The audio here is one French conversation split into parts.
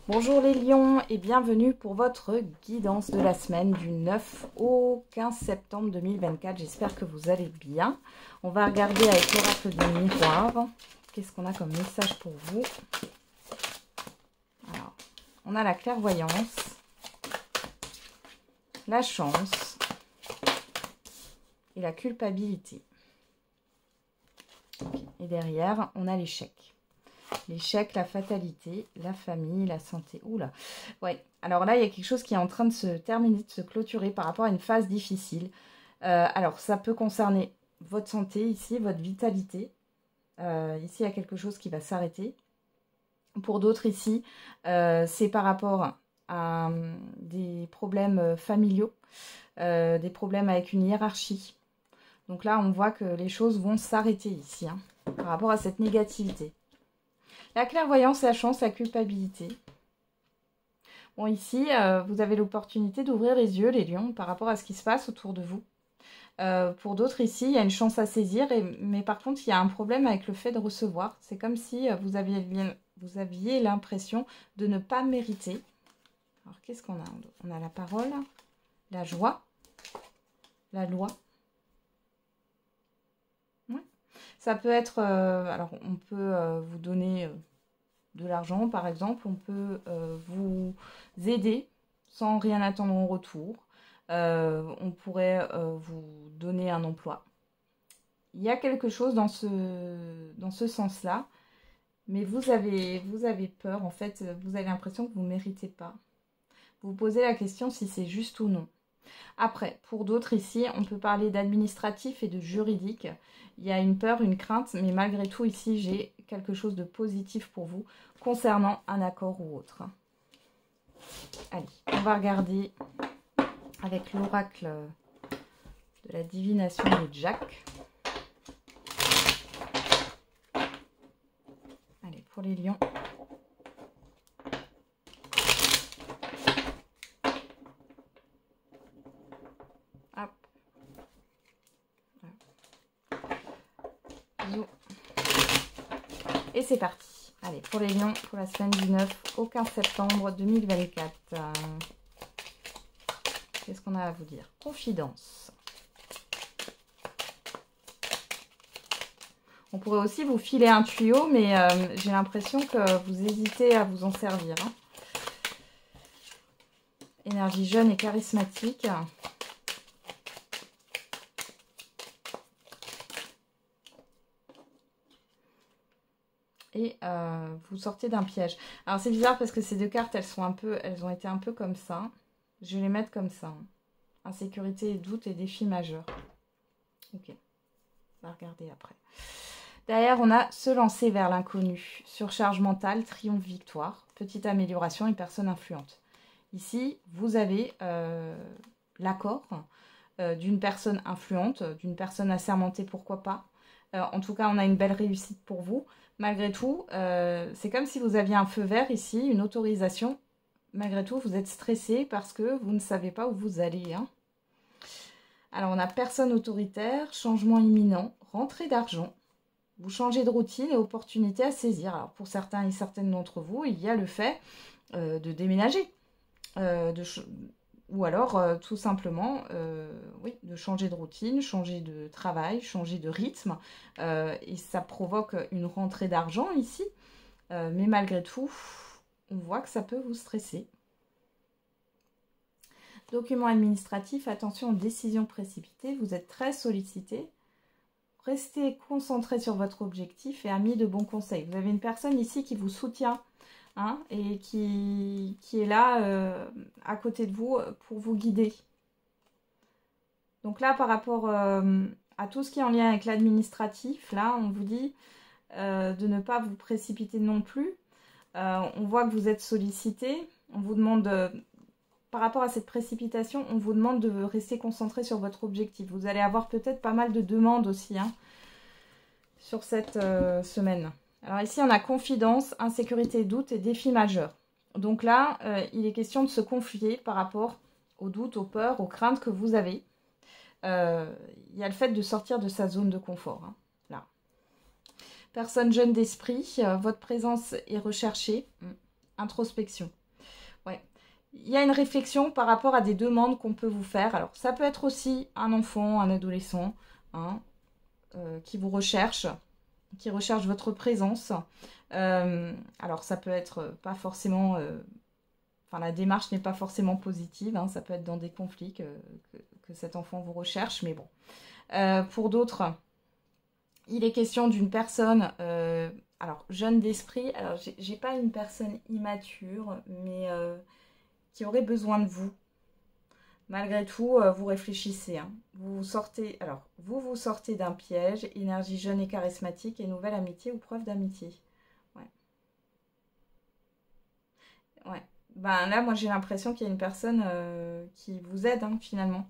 Bonjour les lions et bienvenue pour votre guidance de la semaine du 9 au 15 septembre 2024. J'espère que vous allez bien. On va regarder avec l'oracle du miroir. Qu'est-ce qu'on a comme message pour vous? Alors, on a la clairvoyance, la chance et la culpabilité. Et derrière, on a l'échec. L'échec, la fatalité, la famille, la santé. Oula. Ouais. Alors là, il y a quelque chose qui est en train de se terminer, de se clôturer par rapport à une phase difficile. Alors, ça peut concerner votre santé ici, votre vitalité. Ici, il y a quelque chose qui va s'arrêter. Pour d'autres ici, c'est par rapport à des problèmes familiaux, des problèmes avec une hiérarchie. Donc là, on voit que les choses vont s'arrêter ici, hein, par rapport à cette négativité. La clairvoyance, la chance, la culpabilité. Bon, ici, vous avez l'opportunité d'ouvrir les yeux, les lions, par rapport à ce qui se passe autour de vous. Pour d'autres, ici, il y a une chance à saisir, mais par contre, il y a un problème avec le fait de recevoir. C'est comme si vous aviez l'impression de ne pas mériter. Alors, qu'est-ce qu'on a? On a la parole, la joie, la loi. Ouais. Ça peut être... alors, on peut vous donner... de l'argent par exemple, on peut vous aider sans rien attendre en retour. On pourrait vous donner un emploi. Il y a quelque chose dans ce sens-là, mais vous avez peur, en fait, vous avez l'impression que vous ne méritez pas. Vous vous posez la question si c'est juste ou non. Après, pour d'autres ici, on peut parler d'administratif et de juridique. Il y a une peur, une crainte, mais malgré tout ici, j'ai quelque chose de positif pour vous concernant un accord ou autre. Allez, on va regarder avec l'oracle de la divination de Jack. Allez, pour les lions. Hop. Et c'est parti. Allez, pour les lions, pour la semaine du 9 au 15 septembre 2024. Qu'est-ce qu'on a à vous dire? Confidence. On pourrait aussi vous filer un tuyau, mais j'ai l'impression que vous hésitez à vous en servir. Hein. Énergie jeune et charismatique. Et vous sortez d'un piège. Alors c'est bizarre parce que ces deux cartes, elles ont été un peu comme ça. Je vais les mettre comme ça. Insécurité, doute et défi majeur. Ok. On va regarder après. Derrière, on a se lancer vers l'inconnu. Surcharge mentale, triomphe, victoire. Petite amélioration et personne influente. Ici, vous avez l'accord d'une personne influente, d'une personne assermentée, pourquoi pas. En tout cas, on a une belle réussite pour vous. Malgré tout, c'est comme si vous aviez un feu vert ici, une autorisation. Malgré tout, vous êtes stressé parce que vous ne savez pas où vous allez. Hein. Alors, on a personne autoritaire, changement imminent, rentrée d'argent. Vous changez de routine et opportunité à saisir. Alors, pour certains et certaines d'entre vous, il y a le fait de déménager. Ou alors, tout simplement, oui, de changer de routine, changer de travail, changer de rythme. Et ça provoque une rentrée d'argent ici. Mais malgré tout, on voit que ça peut vous stresser. Document administratif, attention aux décisions précipitées. Vous êtes très sollicité. Restez concentré sur votre objectif et amis de bons conseils. Vous avez une personne ici qui vous soutient. Hein, et qui est là à côté de vous pour vous guider. Donc là, par rapport à tout ce qui est en lien avec l'administratif, là, on vous dit de ne pas vous précipiter non plus. On voit que vous êtes sollicité. On vous demande, par rapport à cette précipitation, on vous demande de rester concentré sur votre objectif. Vous allez avoir peut-être pas mal de demandes aussi hein, sur cette semaine. Alors ici, on a confidence, insécurité, doute et défi majeur. Donc là, il est question de se confier par rapport aux doutes, aux peurs, aux craintes que vous avez. Il y a le fait de sortir de sa zone de confort. Hein, là. Personne jeune d'esprit, votre présence est recherchée. Introspection. Ouais. Il y a une réflexion par rapport à des demandes qu'on peut vous faire. Alors, ça peut être aussi un enfant, un adolescent, hein, qui vous recherche, qui recherche votre présence. Alors, ça peut être pas forcément... Enfin, la démarche n'est pas forcément positive. Hein, ça peut être dans des conflits que cet enfant vous recherche. Mais bon. Pour d'autres, il est question d'une personne... alors, jeune d'esprit. Alors, j'ai pas une personne immature, mais... qui aurait besoin de vous. Malgré tout, vous réfléchissez. Hein. Vous sortez, alors, vous sortez d'un piège, énergie jeune et charismatique et nouvelle amitié ou preuve d'amitié. Ouais. Ouais. Ben là, moi, j'ai l'impression qu'il y a une personne qui vous aide, hein, finalement,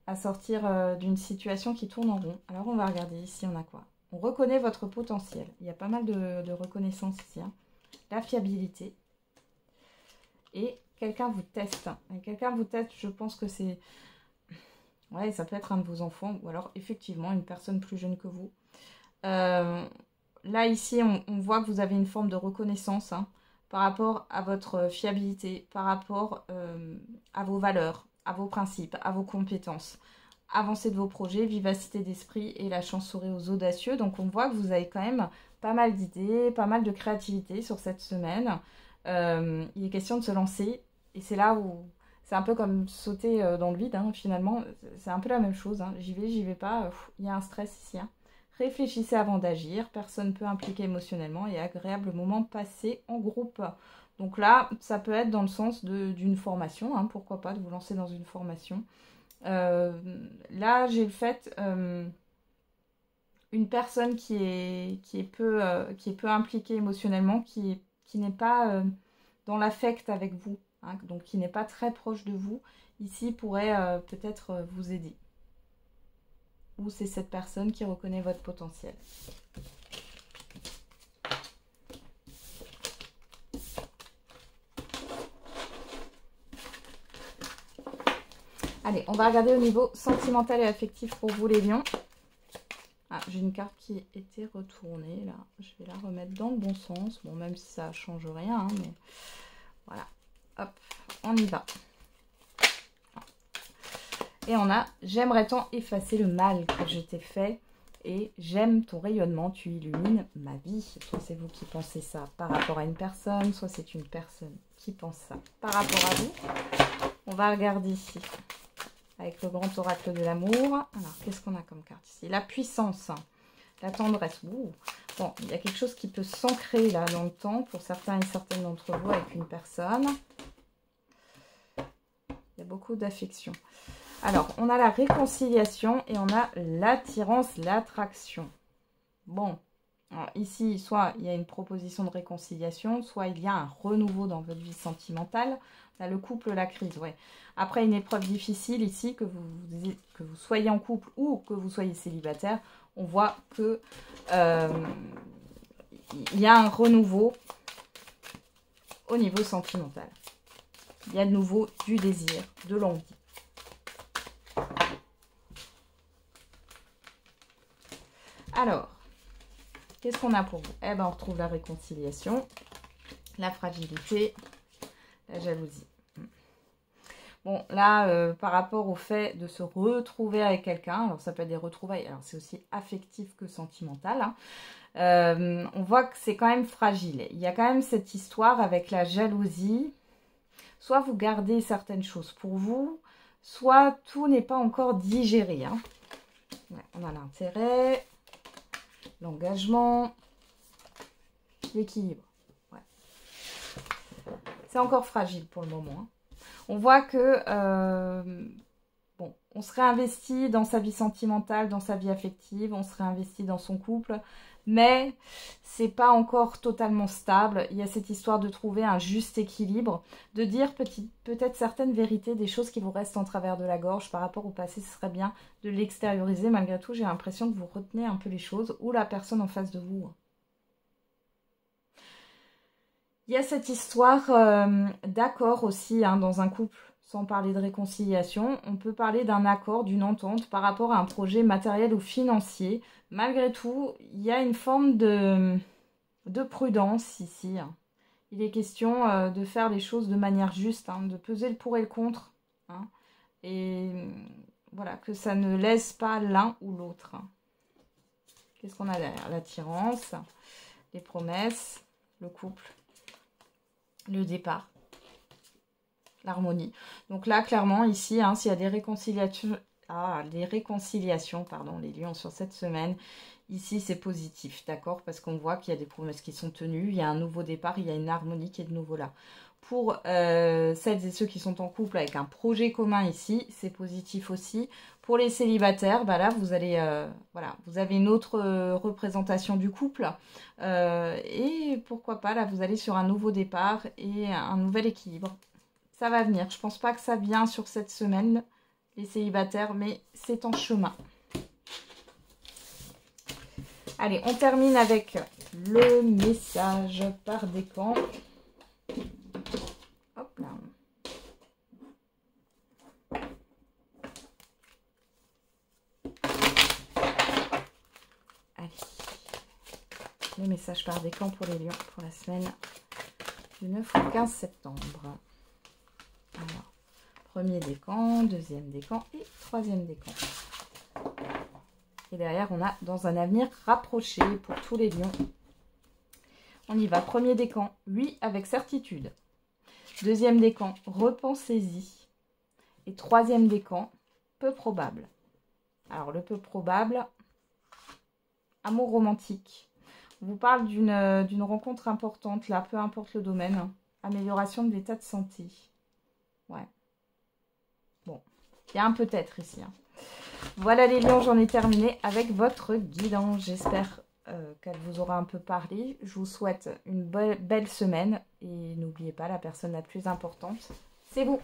à sortir d'une situation qui tourne en rond. Alors, on va regarder ici, on a quoi? On reconnaît votre potentiel. Il y a pas mal de reconnaissance ici. Hein. La fiabilité. Et quelqu'un vous teste. Et quelqu'un vous teste, je pense que c'est... Ouais, ça peut être un de vos enfants. Ou alors, effectivement, une personne plus jeune que vous. Là, ici, on voit que vous avez une forme de reconnaissance hein, par rapport à votre fiabilité, par rapport à vos valeurs, à vos principes, à vos compétences. Avancée de vos projets, vivacité d'esprit et la chance sourit aux audacieux. Donc, on voit que vous avez quand même pas mal d'idées, pas mal de créativité sur cette semaine. Il est question de se lancer et c'est là où c'est un peu comme sauter dans le vide hein, finalement c'est un peu la même chose hein. J'y vais pas, il y a un stress ici hein. Réfléchissez avant d'agir, personne peut impliquer émotionnellement et agréable moment passé en groupe. Donc là ça peut être dans le sens d'une formation hein, pourquoi pas de vous lancer dans une formation. Là j'ai le fait une personne qui est peu impliquée émotionnellement, qui n'est pas dans l'affect avec vous, hein, donc qui n'est pas très proche de vous, ici pourrait peut-être vous aider. Ou c'est cette personne qui reconnaît votre potentiel. Allez, on va regarder au niveau sentimental et affectif pour vous les lions. Ah, j'ai une carte qui était retournée, là. Je vais la remettre dans le bon sens. Bon, même si ça ne change rien, hein, mais voilà. Hop, on y va. Et on a « J'aimerais tant effacer le mal que je t'ai fait et j'aime ton rayonnement, tu illumines ma vie. » Soit c'est vous qui pensez ça par rapport à une personne, soit c'est une personne qui pense ça par rapport à vous. On va regarder ici avec le grand oracle de l'amour. Alors, qu'est-ce qu'on a comme carte ici? La puissance, la tendresse. Ouh. Bon, il y a quelque chose qui peut s'ancrer là dans le temps pour certains et certaines d'entre vous avec une personne. Il y a beaucoup d'affection. Alors, on a la réconciliation et on a l'attirance, l'attraction. Bon, alors ici, soit il y a une proposition de réconciliation, soit il y a un renouveau dans votre vie sentimentale. On a le couple, la crise, ouais. Après une épreuve difficile ici, que vous soyez en couple ou que vous soyez célibataire, on voit que il y a un renouveau au niveau sentimental. Il y a de nouveau du désir, de l'envie. Alors, qu'est-ce qu'on a pour vous? Eh bien, on retrouve la réconciliation, la fragilité, la jalousie. Bon, là, par rapport au fait de se retrouver avec quelqu'un, alors ça peut être des retrouvailles, alors c'est aussi affectif que sentimental, hein, on voit que c'est quand même fragile. Il y a quand même cette histoire avec la jalousie. Soit vous gardez certaines choses pour vous, soit tout n'est pas encore digéré. Hein. Ouais, on a l'intérêt, l'engagement, l'équilibre. Ouais. C'est encore fragile pour le moment. Hein. On voit que bon, on se réinvestit dans sa vie sentimentale, dans sa vie affective, on se réinvestit dans son couple, mais c'est pas encore totalement stable. Il y a cette histoire de trouver un juste équilibre, de dire peut-être certaines vérités, des choses qui vous restent en travers de la gorge par rapport au passé, ce serait bien de l'extérioriser. Malgré tout, j'ai l'impression que vous retenez un peu les choses, ou la personne en face de vous. Il y a cette histoire d'accord aussi hein, dans un couple, sans parler de réconciliation. On peut parler d'un accord, d'une entente par rapport à un projet matériel ou financier. Malgré tout, il y a une forme de prudence ici. Il est question de faire les choses de manière juste, hein, de peser le pour et le contre. Hein, et voilà, que ça ne laisse pas l'un ou l'autre. Qu'est-ce qu'on a derrière? L'attirance, les promesses, le couple, le départ, l'harmonie. Donc là, clairement, ici, hein, s'il y a des réconciliations, pardon, les lions sur cette semaine, ici, c'est positif, d'accord? Parce qu'on voit qu'il y a des promesses qui sont tenues, il y a un nouveau départ, il y a une harmonie qui est de nouveau là. Pour celles et ceux qui sont en couple avec un projet commun ici, c'est positif aussi. Pour les célibataires, bah là, vous allez, voilà, vous avez une autre représentation du couple. Et pourquoi pas, là, vous allez sur un nouveau départ et un nouvel équilibre. Ça va venir. Je pense pas que ça vient sur cette semaine, les célibataires, mais c'est en chemin. Allez, on termine avec le message par décan. Hop là. Allez. Le message par décan pour les lions pour la semaine du 9 au 15 septembre. Alors, premier décan, deuxième décan et troisième décan. Et derrière, on a dans un avenir rapproché pour tous les lions. On y va. Premier décan, oui, avec certitude. Deuxième décan, repensez-y. Et troisième décan, peu probable. Alors, le peu probable, amour romantique. On vous parle d'une rencontre importante, là, peu importe le domaine. Hein. Amélioration de l'état de santé. Ouais. Bon, il y a un peut-être ici. Hein. Voilà les lions, j'en ai terminé avec votre guidance. J'espère qu'elle vous aura un peu parlé. Je vous souhaite une belle semaine. Et n'oubliez pas, la personne la plus importante, c'est vous.